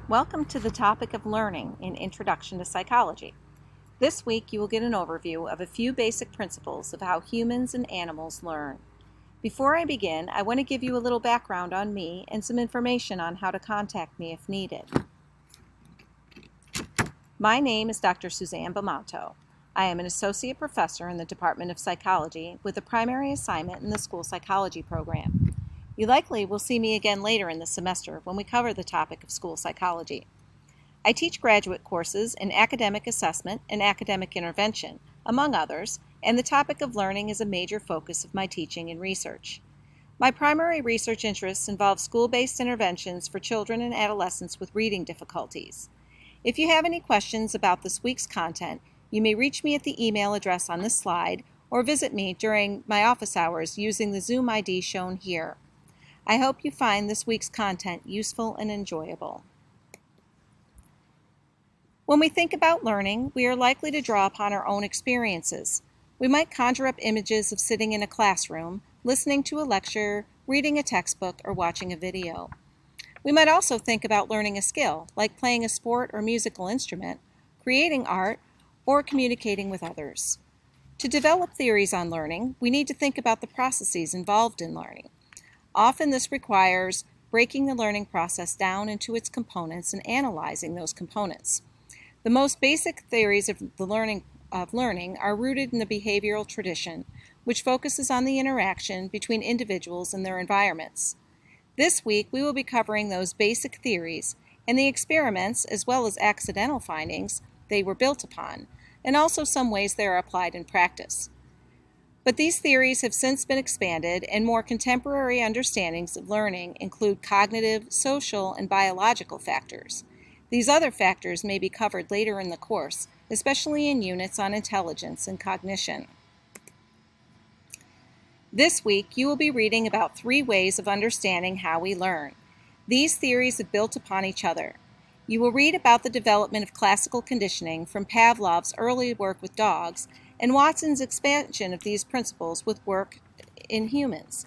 Welcome to the topic of learning in Introduction to Psychology. This week you will get an overview of a few basic principles of how humans and animals learn. Before I begin, I want to give you a little background on me and some information on how to contact me if needed. My name is Dr. Suzanne Bamanto. I am an associate professor in the Department of Psychology with a primary assignment in the school psychology program. You likely will see me again later in the semester when we cover the topic of school psychology. I teach graduate courses in academic assessment and academic intervention, among others, and the topic of learning is a major focus of my teaching and research. My primary research interests involve school-based interventions for children and adolescents with reading difficulties. If you have any questions about this week's content, you may reach me at the email address on this slide or visit me during my office hours using the Zoom ID shown here. I hope you find this week's content useful and enjoyable. When we think about learning, we are likely to draw upon our own experiences. We might conjure up images of sitting in a classroom, listening to a lecture, reading a textbook, or watching a video. We might also think about learning a skill, like playing a sport or musical instrument, creating art, or communicating with others. To develop theories on learning, we need to think about the processes involved in learning. Often this requires breaking the learning process down into its components and analyzing those components. The most basic theories of learning are rooted in the behavioral tradition, which focuses on the interaction between individuals and their environments. This week we will be covering those basic theories and the experiments as well as accidental findings they were built upon, and also some ways they are applied in practice. But these theories have since been expanded, and more contemporary understandings of learning include cognitive, social, and biological factors. These other factors may be covered later in the course, especially in units on intelligence and cognition. This week, you will be reading about 3 ways of understanding how we learn. These theories have built upon each other. You will read about the development of classical conditioning from Pavlov's early work with dogs and Watson's expansion of these principles with work in humans.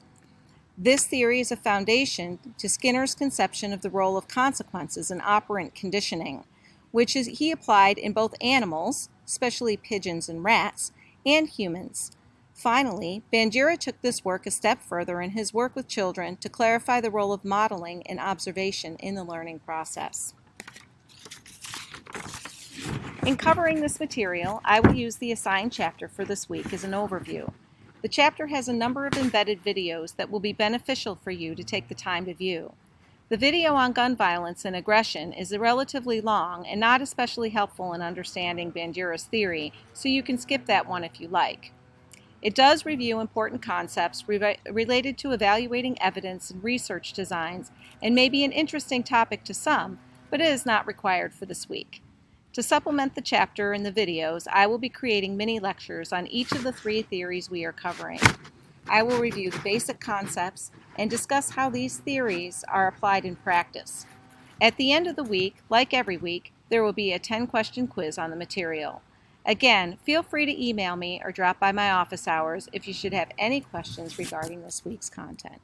This theory is a foundation to Skinner's conception of the role of consequences in operant conditioning, which he applied in both animals, especially pigeons and rats, and humans. Finally, Bandura took this work a step further in his work with children to clarify the role of modeling and observation in the learning process. In covering this material, I will use the assigned chapter for this week as an overview. The chapter has a number of embedded videos that will be beneficial for you to take the time to view. The video on gun violence and aggression is relatively long and not especially helpful in understanding Bandura's theory, so you can skip that one if you like. It does review important concepts related to evaluating evidence and research designs and may be an interesting topic to some, but it is not required for this week. To supplement the chapter and the videos, I will be creating mini lectures on each of the 3 theories we are covering. I will review the basic concepts and discuss how these theories are applied in practice. At the end of the week, like every week, there will be a 10-question quiz on the material. Again, feel free to email me or drop by my office hours if you should have any questions regarding this week's content.